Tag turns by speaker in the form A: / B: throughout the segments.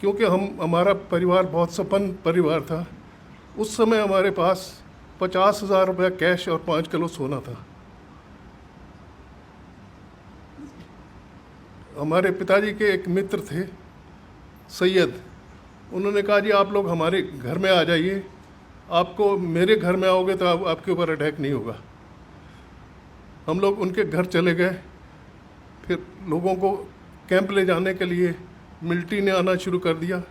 A: क्योंकि हमारा परिवार बहुत संपन्न परिवार था। उस समय हमारे पास 50,000 रुपये कैश और 5 किलो सोना था। हमारे पिताजी के एक मित्र थे सैयद, उन्होंने कहा जी आप लोग हमारे घर में आ जाइए, आपको मेरे घर में आओगे तो आपके ऊपर अटैक नहीं होगा। हम लोग उनके घर चले गए। फिर लोगों को कैंप ले जाने के लिए मिलिट्री ने आना शुरू कर दिया।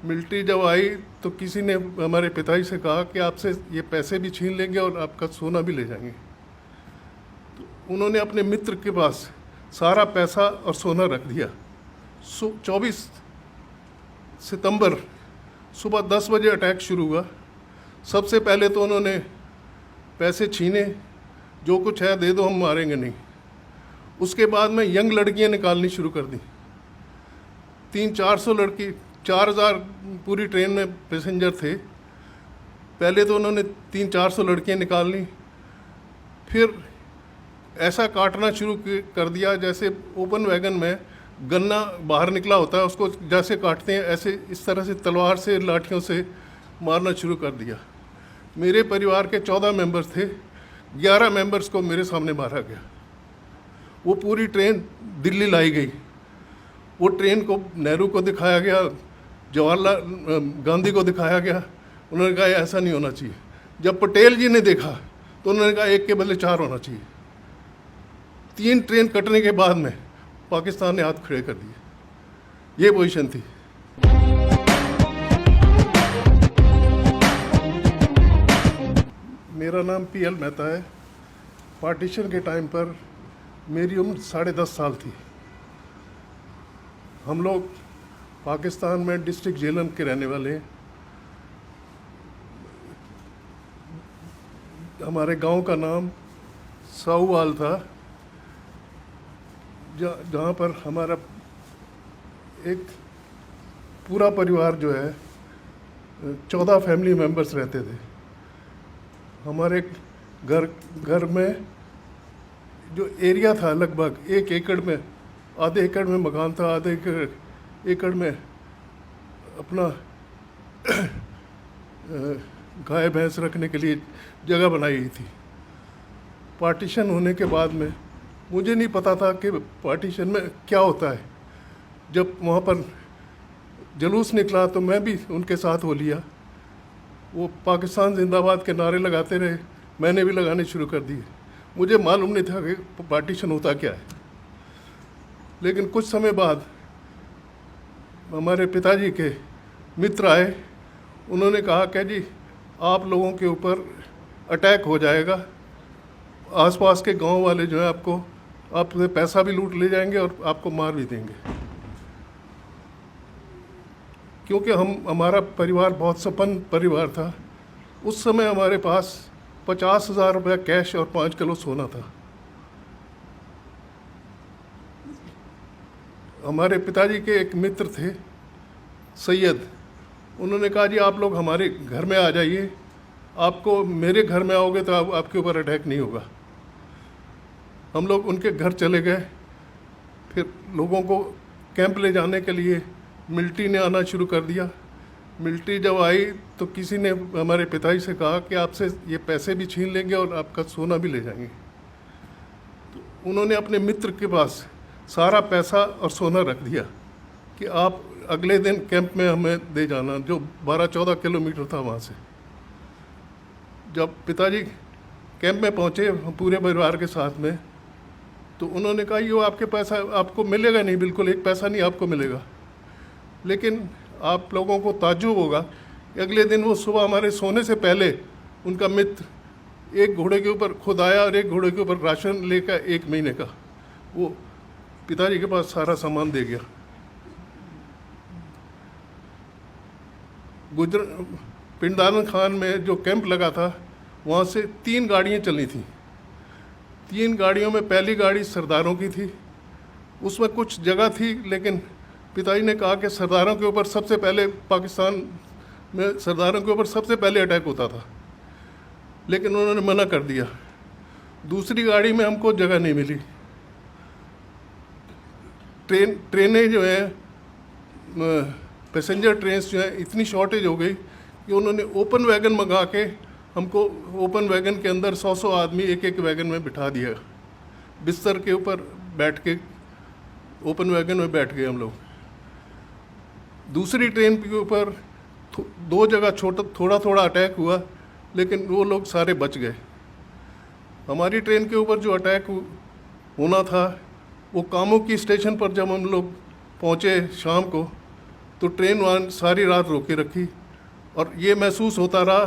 A: मिलिट्री जब आई तो किसी ने हमारे पिताजी से कहा कि आपसे ये पैसे भी छीन लेंगे और आपका सोना भी ले जाएंगे। तो उन्होंने अपने मित्र के पास सारा पैसा और सोना रख दिया। 24 सितंबर सुबह 10 बजे अटैक शुरू हुआ। सबसे पहले तो उन्होंने पैसे छीने, जो कुछ है दे दो, हम मारेंगे नहीं। उसके बाद में यंग लड़कियां निकालनी शुरू कर दी। 300-400 लड़की, 4,000 पूरी ट्रेन में पैसेंजर थे। पहले तो उन्होंने 300-400 लड़कियां निकाल ली। फिर ऐसा काटना शुरू कर दिया जैसे ओपन वैगन में गन्ना बाहर निकला होता है, उसको जैसे काटते हैं ऐसे इस तरह से तलवार से, लाठियों से मारना शुरू कर दिया। मेरे परिवार के 14 मेंबर्स थे, 11 मेंबर्स को मेरे सामने मारा गया। वो पूरी ट्रेन दिल्ली लाई गई। वो ट्रेन को नेहरू को दिखाया गया, जवाहरलाल गांधी को दिखाया गया। उन्होंने कहा ऐसा नहीं होना चाहिए। जब पटेल जी ने देखा तो उन्होंने कहा एक के बदले 4 होना चाहिए। 3 ट्रेन कटने के बाद में पाकिस्तान ने हाथ खड़े कर दिए। ये पोजीशन थी। मेरा नाम PL मेहता है। पार्टीशन के टाइम पर मेरी उम्र 10.5 साल थी। हम लोग पाकिस्तान में डिस्ट्रिक्ट झेलम के रहने वाले हैं। हमारे गांव का नाम साहूवाल था, जहाँ पर हमारा एक पूरा परिवार जो है 14 फैमिली मेंबर्स रहते थे। हमारे घर में जो एरिया था लगभग 1 एकड़ में, आधे एकड़ में मकान था, आधे एकड़ में अपना गाय भैंस रखने के लिए जगह बनाई गई थी। पार्टीशन होने के बाद में मुझे नहीं पता था कि पार्टीशन में क्या होता है। जब वहाँ पर जुलूस निकला तो मैं भी उनके साथ हो लिया। वो पाकिस्तान जिंदाबाद के नारे लगाते रहे, मैंने भी लगाने शुरू कर दिए। मुझे मालूम नहीं था कि पार्टीशन होता क्या है। लेकिन कुछ समय बाद हमारे पिताजी के मित्र आए। उन्होंने कहा कि जी आप लोगों के ऊपर अटैक हो जाएगा, आसपास के गांव वाले जो है आपसे पैसा भी लूट ले जाएंगे और आपको मार भी देंगे। क्योंकि हमारा परिवार बहुत संपन्न परिवार था। उस समय हमारे पास 50,000 रुपये कैश और 5 किलो सोना था। हमारे पिताजी के एक मित्र थे सैयद, उन्होंने कहा जी आप लोग हमारे घर में आ जाइए, आपको मेरे घर में आओगे तो आपके ऊपर अटैक नहीं होगा। हम लोग उनके घर चले गए। फिर लोगों को कैंप ले जाने के लिए मिलिट्री ने आना शुरू कर दिया। मिलिट्री जब आई तो किसी ने हमारे पिताजी से कहा कि आपसे ये पैसे भी छीन लेंगे और आपका सोना भी ले जाएंगे। तो उन्होंने अपने मित्र के पास सारा पैसा और सोना रख दिया कि आप अगले दिन कैंप में हमें दे जाना, जो 12-14 किलोमीटर था वहाँ से। जब पिताजी कैंप में पहुँचे पूरे परिवार के साथ में, तो उन्होंने कहा ये आपके पैसा आपको मिलेगा नहीं, बिल्कुल एक पैसा नहीं आपको मिलेगा। लेकिन आप लोगों को ताज्जुब होगा कि अगले दिन वो सुबह हमारे सोने से पहले उनका मित्र एक घोड़े के ऊपर खुद आया और एक घोड़े के ऊपर राशन लेकर 1 महीने का वो पिताजी के पास सारा सामान दे गया। पिंडारन खान में जो कैंप लगा था वहाँ से 3 गाड़ियाँ चली थी। 3 गाड़ियों में पहली गाड़ी सरदारों की थी। उसमें कुछ जगह थी, लेकिन पिताजी ने कहा कि सरदारों के ऊपर सबसे पहले, पाकिस्तान में सरदारों के ऊपर सबसे पहले अटैक होता था, लेकिन उन्होंने मना कर दिया। दूसरी गाड़ी में हमको जगह नहीं मिली। ट्रेनें जो हैं पैसेंजर ट्रेन्स जो हैं इतनी शॉर्टेज हो गई कि उन्होंने ओपन वैगन मंगा के हमको ओपन वैगन के अंदर 100 आदमी एक एक वैगन में बिठा दिया, बिस्तर के ऊपर बैठ के ओपन वैगन में बैठ गए हम लोग। दूसरी ट्रेन के ऊपर 2 जगह थोड़ा थोड़ा अटैक हुआ, लेकिन वो लोग सारे बच गए। हमारी ट्रेन के ऊपर जो अटैक होना था वो कामुकी स्टेशन पर जब हम लोग पहुँचे शाम को, तो ट्रेन वहाँ सारी रात रोके रखी और ये महसूस होता रहा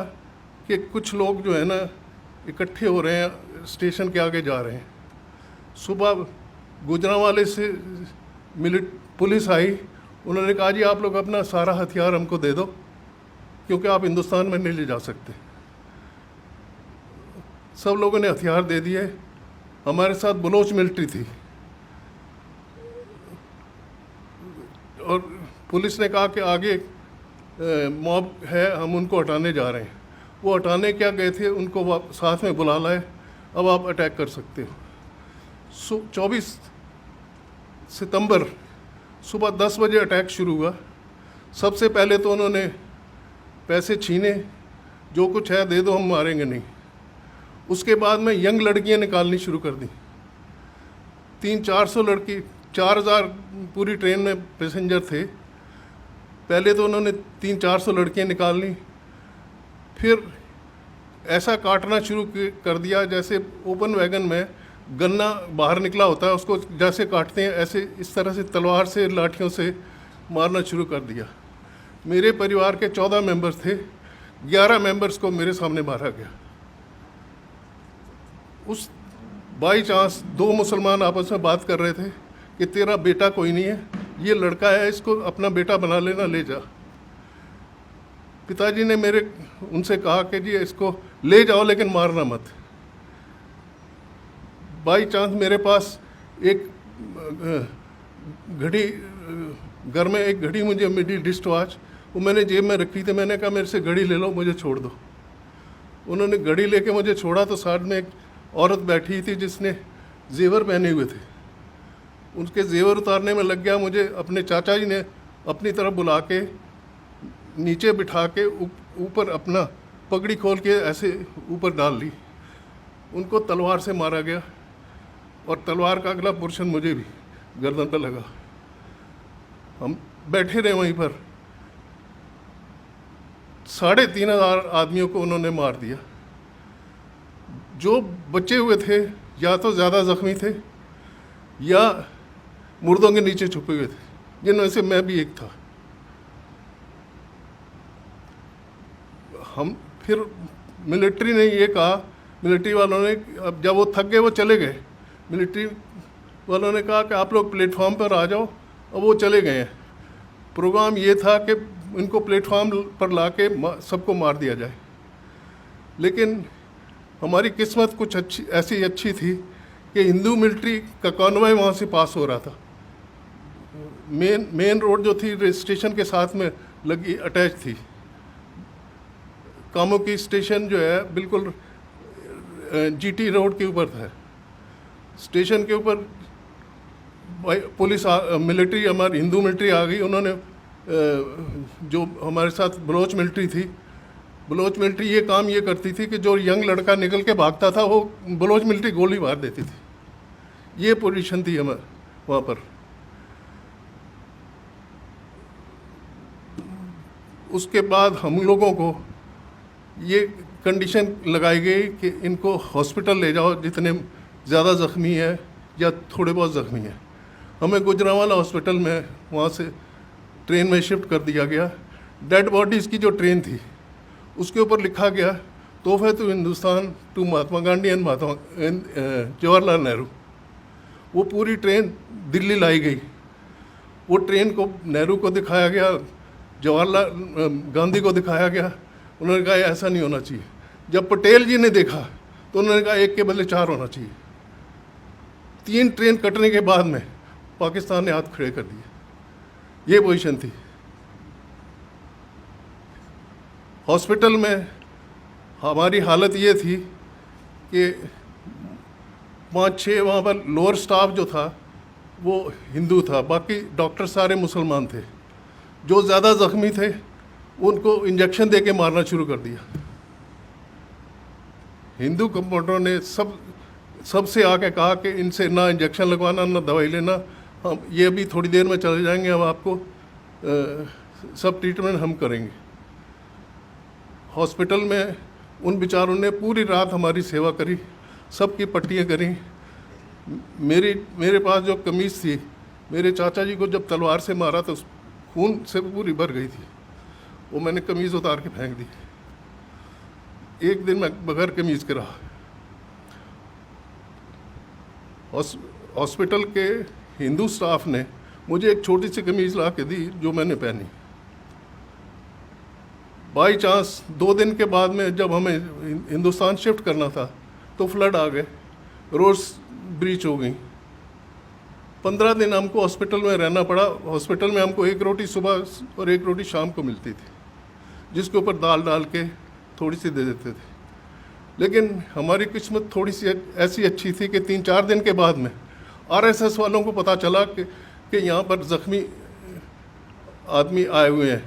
A: कि कुछ लोग जो है ना इकट्ठे हो रहे हैं, स्टेशन के आगे जा रहे हैं। सुबह गुजरांवाले से पुलिस आई, उन्होंने कहा जी आप लोग अपना सारा हथियार हमको दे दो क्योंकि आप हिंदुस्तान में नहीं ले जा सकते। सब लोगों ने हथियार दे दिए। हमारे साथ बलोच मिलिट्री थी और पुलिस ने कहा कि आगे मॉब है, हम उनको हटाने जा रहे हैं। वो हटाने क्या गए थे, उनको साथ में बुला लाए, अब आप अटैक कर सकते हो। 24 सितंबर सुबह 10 बजे अटैक शुरू हुआ। सबसे पहले तो उन्होंने पैसे छीने, जो कुछ है दे दो, हम मारेंगे नहीं। उसके बाद में यंग लड़कियां निकालनी शुरू कर दी। 300-400 लड़की, 4000 पूरी ट्रेन में पैसेंजर थे। पहले तो उन्होंने 300-400 लड़कियां निकालनी, फिर ऐसा काटना शुरू कर दिया जैसे ओपन वैगन में गन्ना बाहर निकला होता है, उसको जैसे काटते हैं ऐसे इस तरह से तलवार से, लाठियों से मारना शुरू कर दिया। मेरे परिवार के 14 मेंबर्स थे, 11 मेंबर्स को मेरे सामने मारा गया। उस बाई चांस 2 मुसलमान आपस में बात कर रहे थे कि तेरा बेटा कोई नहीं है, ये लड़का है, इसको अपना बेटा बना लेना, ले जा। पिताजी ने उनसे कहा कि जी इसको ले जाओ लेकिन मारना मत। बाई चांस मेरे पास एक घड़ी, घर में एक घड़ी मुझे मिली, डिस्ट वॉच, वो मैंने जेब में रखी थी। मैंने कहा मेरे से घड़ी ले लो, मुझे छोड़ दो। उन्होंने घड़ी लेके मुझे छोड़ा तो साथ में एक औरत बैठी थी जिसने जेवर पहने हुए थे, उनके जेवर उतारने में लग गया। मुझे अपने चाचा जी ने अपनी तरफ बुला के नीचे बिठा के ऊपर अपना पगड़ी खोल के ऐसे ऊपर डाल ली। उनको तलवार से मारा गया और तलवार का अगला पोर्शन मुझे भी गर्दन पर लगा। हम बैठे रहे वहीं पर। 3500 आदमियों को उन्होंने मार दिया। जो बचे हुए थे या तो ज़्यादा ज़ख्मी थे या मुर्दों के नीचे छुपे हुए थे, जिनमें से मैं भी एक था। हम फिर मिलिट्री ने ये कहा, मिलिट्री वालों ने, अब जब वो थक गए वो चले गए, मिलिट्री वालों ने कहा कि आप लोग प्लेटफॉर्म पर आ जाओ, और वो चले गए हैं। प्रोग्राम ये था कि इनको प्लेटफॉर्म पर ला के सबको मार दिया जाए। लेकिन हमारी किस्मत कुछ ऐसी अच्छी थी कि हिंदू मिलिट्री का कॉन्वॉय वहाँ से पास हो रहा था। मेन रोड जो थी स्टेशन के साथ में लगी, अटैच थी। कामुकी स्टेशन जो है बिल्कुल जीटी रोड के ऊपर था। स्टेशन के ऊपर पुलिस मिलिट्री, हमारी हिंदू मिलिट्री आ गई। उन्होंने जो हमारे साथ बलोच मिलिट्री थी, बलोच मिलिट्री ये काम ये करती थी कि जो यंग लड़का निकल के भागता था वो बलोच मिलिट्री गोली मार देती थी। ये पोजीशन थी हमारे वहाँ पर। उसके बाद हम लोगों को ये कंडीशन लगाई गई कि इनको हॉस्पिटल ले जाओ जितने ज़्यादा ज़ख्मी है या थोड़े बहुत ज़ख्मी हैं। हमें गुजरांवाला हॉस्पिटल में वहाँ से ट्रेन में शिफ्ट कर दिया गया। डेड बॉडीज़ की जो ट्रेन थी उसके ऊपर लिखा गया तोहफे to Hindustan to Mahatma Gandhi and Jawaharlal Nehru. वो पूरी ट्रेन दिल्ली लाई गई। वो ट्रेन को नेहरू को दिखाया गया, जवाहरलाल गांधी को दिखाया गया। उन्होंने कहा ऐसा नहीं होना चाहिए। जब पटेल जी ने देखा तो उन्होंने कहा 1 के बदले 4 होना चाहिए। 3 ट्रेन कटने के बाद में पाकिस्तान ने हाथ खड़े कर दिए। ये पोजीशन थी। हॉस्पिटल में हमारी हालत ये थी कि 5-6 वहाँ पर लोअर स्टाफ जो था वो हिंदू था, बाकी डॉक्टर सारे मुसलमान थे। जो ज़्यादा ज़ख्मी थे उनको इंजेक्शन दे के मारना शुरू कर दिया। हिंदू कंपाउंडरों ने सबसे आके कहा कि इनसे ना इंजेक्शन लगवाना ना दवाई लेना, हम ये अभी थोड़ी देर में चले जाएंगे, हम आपको सब ट्रीटमेंट हम करेंगे। हॉस्पिटल में उन बेचारों ने पूरी रात हमारी सेवा करी, सबकी पट्टियाँ करी। मेरे पास जो कमीज़ थी, मेरे चाचा जी को जब तलवार से मारा तो खून से पूरी भर गई थी, वो मैंने कमीज़ उतार के फेंक दी। एक दिन मैं बगैर कमीज़ के रहा। हॉस्पिटल के हिंदू स्टाफ ने मुझे एक छोटी सी कमीज़ ला के दी जो मैंने पहनी। बाई चांस 2 दिन के बाद में जब हमें हिंदुस्तान शिफ्ट करना था तो फ्लड आ गए, रोड्स ब्रीच हो गई। 15 दिन हमको हॉस्पिटल में रहना पड़ा। हॉस्पिटल में हमको 1 रोटी सुबह और 1 रोटी शाम को मिलती थी, जिसके ऊपर दाल डाल के थोड़ी सी दे देते थे। लेकिन हमारी किस्मत थोड़ी सी ऐसी अच्छी थी कि 3-4 दिन के बाद में आरएसएस वालों को पता चला कि यहाँ पर ज़ख्मी आदमी आए हुए हैं।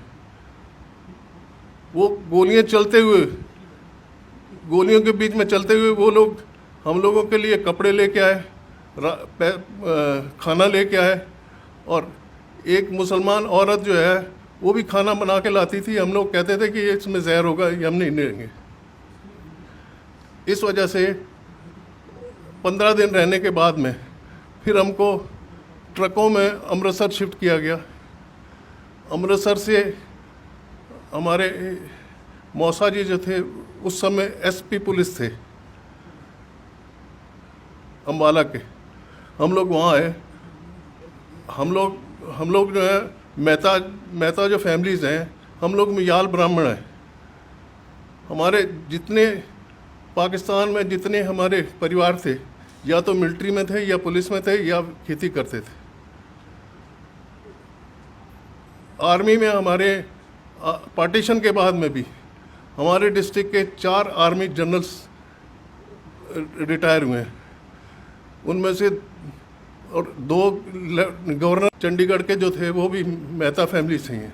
A: वो गोलियाँ चलते हुए, गोलियों के बीच में चलते हुए वो लोग हम लोगों के लिए कपड़े लेके आए, खाना लेके आए, और एक मुसलमान औरत जो है वो भी खाना बना के लाती थी। हम लोग कहते थे कि इसमें जहर होगा, ये हम नहीं लेंगे। इस वजह से 15 दिन रहने के बाद में फिर हमको ट्रकों में अमृतसर शिफ्ट किया गया। अमृतसर से हमारे मौसा जी जो थे उस समय एसपी पुलिस थे अम्बाला के, हम लोग वहाँ आए। हम लोग जो है मेहता जो फैमिलीज़ हैं, हम लोग मियाल ब्राह्मण हैं। हमारे जितने पाकिस्तान में जितने हमारे परिवार थे, या तो मिलिट्री में थे या पुलिस में थे या खेती करते थे। आर्मी में हमारे पार्टीशन के बाद में भी हमारे डिस्ट्रिक्ट के 4 आर्मी जनरल्स रिटायर हुए हैं। उनमें से और 2 गवर्नर चंडीगढ़ के जो थे वो भी मेहता फैमिली से हैं।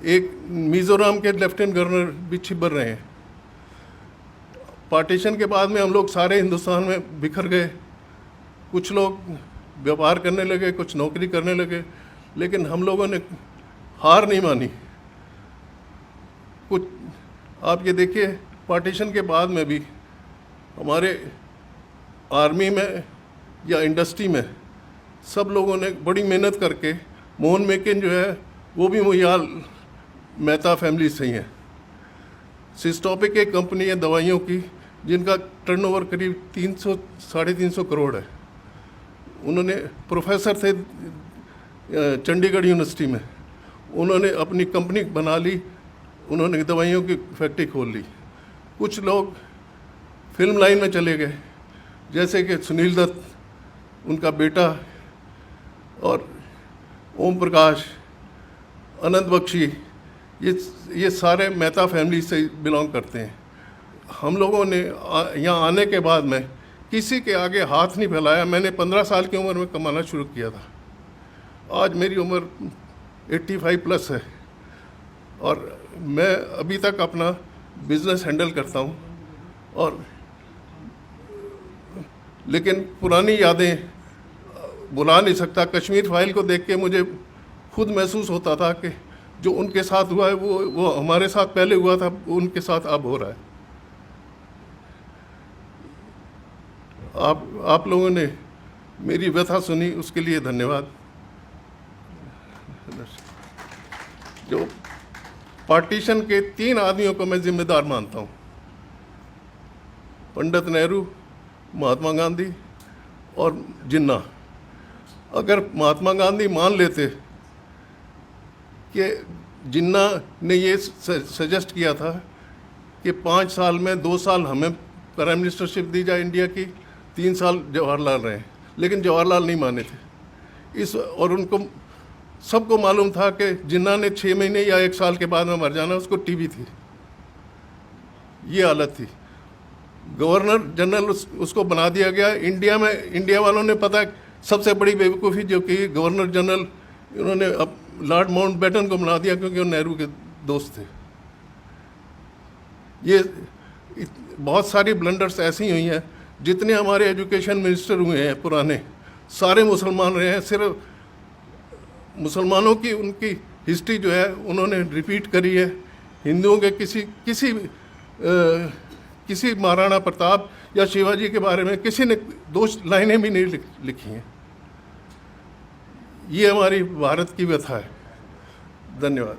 A: एक मिज़ोरम के लेफ्टिनेंट गवर्नर भी छिबर रहे हैं। पार्टीशन के बाद में हम लोग सारे हिंदुस्तान में बिखर गए। कुछ लोग व्यापार करने लगे, कुछ नौकरी करने लगे, लेकिन हम लोगों ने हार नहीं मानी। कुछ आप ये देखिए, पार्टीशन के बाद में भी हमारे आर्मी में या इंडस्ट्री में सब लोगों ने बड़ी मेहनत करके, मोहन मेकिन जो है वो भी मुयाल मेहता फैमिली से ही है। सिस्टोपिक एक कंपनी है दवाइयों की, जिनका टर्नओवर करीब 300-350 करोड़ है। उन्होंने प्रोफेसर थे चंडीगढ़ यूनिवर्सिटी में, उन्होंने अपनी कंपनी बना ली, उन्होंने दवाइयों की फैक्ट्री खोल ली। कुछ लोग फिल्म लाइन में चले गए, जैसे कि सुनील दत्त, उनका बेटा, और ओम प्रकाश, अनंत बख्शी, ये सारे मेहता फैमिली से बिलोंग करते हैं। हम लोगों ने यहाँ आने के बाद में किसी के आगे हाथ नहीं फैलाया। मैंने 15 साल की उम्र में कमाना शुरू किया था। आज मेरी उम्र 85 प्लस है और मैं अभी तक अपना बिजनेस हैंडल करता हूँ। और लेकिन पुरानी यादें भुला नहीं सकता। कश्मीर फाइल को देख के मुझे खुद महसूस होता था कि जो उनके साथ हुआ है वो हमारे साथ पहले हुआ था, उनके साथ अब हो रहा है। आप लोगों ने मेरी व्यथा सुनी, उसके लिए धन्यवाद। जो पार्टीशन के 3 आदमियों को मैं जिम्मेदार मानता हूँ, पंडित नेहरू, महात्मा गांधी और जिन्ना। अगर महात्मा गांधी मान लेते कि जिन्ना ने ये सजेस्ट किया था कि 5 साल में 2 साल हमें प्राइम मिनिस्टरशिप दी जाए इंडिया की, 3 साल जवाहरलाल रहे, लेकिन जवाहरलाल नहीं माने थे और उनको सबको मालूम था कि जिन्ना ने 6 महीने या 1 साल के बाद में मर जाना, उसको टीबी थी, ये हालत थी। गवर्नर जनरल उसको बना दिया गया। इंडिया वालों ने पता सबसे बड़ी बेवकूफ़ी जो की गवर्नर जनरल उन्होंने लॉर्ड माउंटबेटन को बना दिया क्योंकि वो नेहरू के दोस्त थे। ये बहुत सारी ब्लंडर्स ऐसी हुई हैं। जितने हमारे एजुकेशन मिनिस्टर हुए हैं पुराने, सारे मुसलमान रहे हैं। सिर्फ मुसलमानों की उनकी हिस्ट्री जो है उन्होंने रिपीट करी है। हिंदुओं के किसी महाराणा प्रताप या शिवाजी के बारे में किसी ने 2 लाइनें भी नहीं लिखी हैं। ये हमारी भारत की व्यथा है। धन्यवाद।